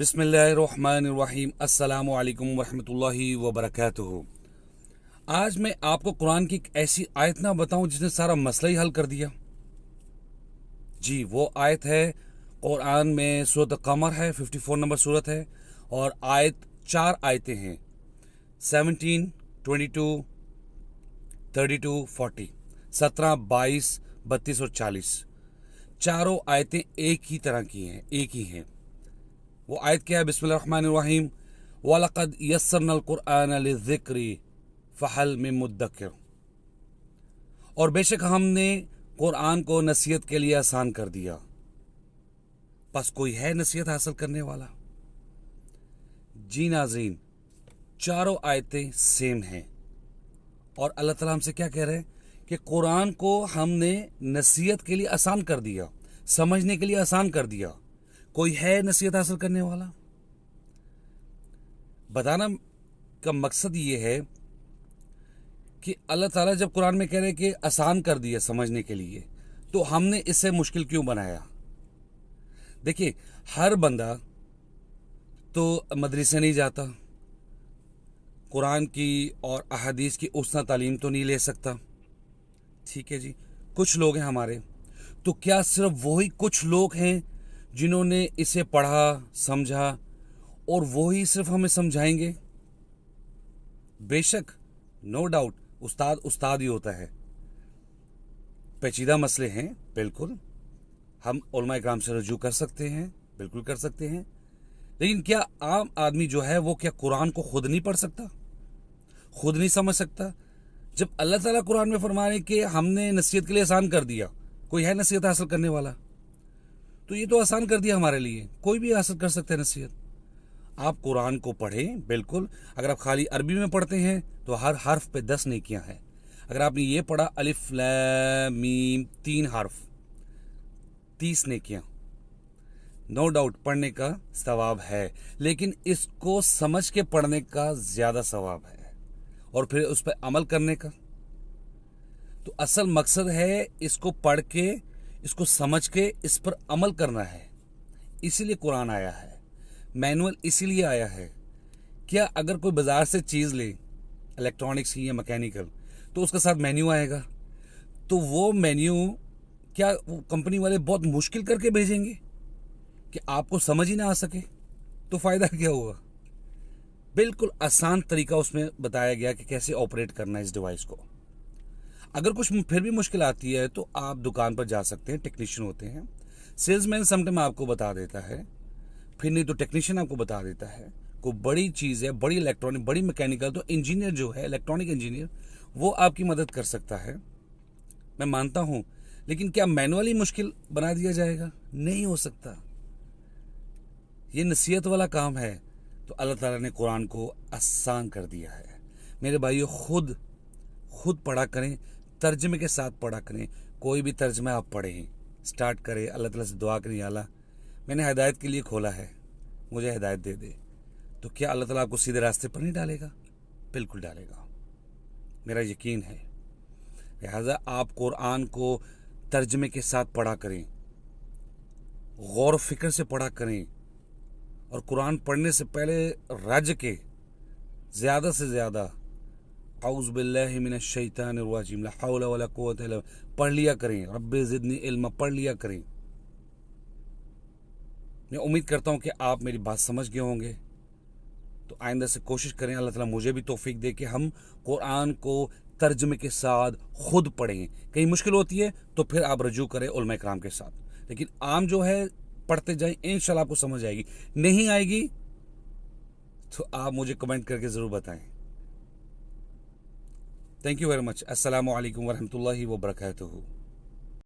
बिस्मिल्लाहिर्रहमानिर्रहीम अस्सलामु अलैकुम वरहमतुल्लाहि वबरकातुहू। आज मैं आपको कुरान की एक ऐसी आयत ना बताऊं जिसने सारा मसला ही हल कर दिया। जी वो आयत है कुरान में सूरत कमर है, 54 नंबर सूरत है और आयत 4 आयतें हैं, 17, 22, 32, 40, 17, 22, 32 और 40। चारों आयतें एक ही तरह की हैं, एक ही हैं। वो आयत क्या है? बिस्मिल्लाहिर्रहमानिर्रहीम वलक़द यस्सरनल कुरआन लिज़्ज़िक्रि फ़हल मिन मुद्दक्किर। और बेशक हमने कुरान को नसीहत के लिए आसान कर दिया, बस कोई है नसीहत हासिल करने वाला? जी नाज़रीन, चारों आयतें सेम हैं और अल्लाह ताला हमसे क्या कह रहे हैं कि कुरान को हमने नसीहत के लिए आसान कर दिया, समझने के लिए आसान कर दिया। कोई है नसीहत हासिल करने वाला? बताना का मकसद ये है कि अल्लाह ताला जब कुरान में कह रहे हैं कि आसान कर दिया समझने के लिए, तो हमने इससे मुश्किल क्यों बनाया? देखिए, हर बंदा तो मदरसे नहीं जाता, कुरान की और अहादीस की उस्ता तालीम तो नहीं ले सकता, ठीक है जी। कुछ लोग हैं हमारे, तो क्या सिर्फ वही कुछ लोग हैं जिन्होंने इसे पढ़ा समझा और वही सिर्फ हमें समझाएंगे? बेशक, नो डाउट, उस्ताद उस्ताद ही होता है। पेचीदा मसले हैं, बिल्कुल हम उलमा इकराम से रजू कर सकते हैं, बिल्कुल कर सकते हैं, लेकिन क्या आम आदमी जो है वो क्या कुरान को खुद नहीं पढ़ सकता, खुद नहीं समझ सकता? जब अल्लाह ताला कुरान में फरमा रहे कि हमने नसीहत के लिए आसान कर दिया, कोई है नसीहत हासिल करने वाला? तो ये तो आसान कर दिया हमारे लिए, कोई भी हासिल कर सकते हैं नसीहत। आप कुरान को पढ़ें, बिल्कुल। अगर आप खाली अरबी में पढ़ते हैं तो हर हर्फ पे 10 नेकियां हैं। अगर आपने ये पढ़ा अलिफ लैम मीम 3 हर्फ, 30 नेकियां। नो डाउट पढ़ने का सवाब है, लेकिन इसको समझ के पढ़ने का ज्यादा सवाब है और फिर उस पर अमल करने का। तो असल मकसद है इसको पढ़ के, इसको समझ के इस पर अमल करना है। इसीलिए कुरान आया है, मैनुअल इसीलिए आया है। क्या अगर कोई बाजार से चीज़ ले, इलेक्ट्रॉनिक्स की या मैकेनिकल, तो उसके साथ मेन्यू आएगा, तो वो मेन्यू क्या वो कंपनी वाले बहुत मुश्किल करके भेजेंगे कि आपको समझ ही ना आ सके? तो फ़ायदा क्या हुआ? बिल्कुल आसान तरीका उसमें बताया गया कि कैसे ऑपरेट करना है इस डिवाइस को। अगर कुछ फिर भी मुश्किल आती है तो आप दुकान पर जा सकते हैं, टेक्नीशियन होते हैं, सेल्समैन समटाइम आपको बता देता है, फिर नहीं तो टेक्नीशियन आपको बता देता है। कोई बड़ी चीज़ है, बड़ी इलेक्ट्रॉनिक, बड़ी मैकेनिकल, तो इंजीनियर जो है, इलेक्ट्रॉनिक इंजीनियर, वो आपकी मदद कर सकता है, मैं मानता हूँ। लेकिन क्या मैनुअली मुश्किल बना दिया जाएगा? नहीं हो सकता। ये नसीहत वाला काम है, तो अल्लाह ताला ने कुरान को आसान कर दिया है। मेरे भाइयों, खुद पढ़ा करें, तर्जमे के साथ पढ़ा करें। कोई भी तर्जमा आप पढ़ें, स्टार्ट करें, अल्लाह ताला से दुआ करें, अल्लाह मैंने हिदायत के लिए खोला है, मुझे हिदायत दे दे। तो क्या अल्लाह ताला आपको सीधे रास्ते पर नहीं डालेगा? बिल्कुल डालेगा, मेरा यकीन है। लिहाजा आप कुरान को तर्जमे के साथ पढ़ा करें, गौर फिक्र से पढ़ा करें, और कुरान पढ़ने से पहले रज के ज़्यादा से ज़्यादा औज़ु बिल्लाहि मिनश शैतानिर रजीम ला हौला वला कुव्वता इल्ला बिल्लाह पढ़ लिया करें। रब्बि ज़िदनी इल्मा पढ़ लिया करें। मैं उम्मीद करता हूँ कि आप मेरी बात समझ गए होंगे। तो आइंदा से कोशिश करें, अल्लाह ताला मुझे भी तौफीक दे कि हम कुरान को तर्जमे के साथ खुद पढ़ें। कहीं मुश्किल होती है तो फिर आप रजू करें उलमा इकराम के साथ, लेकिन आम जो है पढ़ते जाएं, इंशाल्लाह आपको समझ आएगी। नहीं आएगी तो आप मुझे कमेंट करके ज़रूर बताएं। Thank you very much. अस्सलामु अलैकुम वरहमतुल्लाहि वबरकातुहू।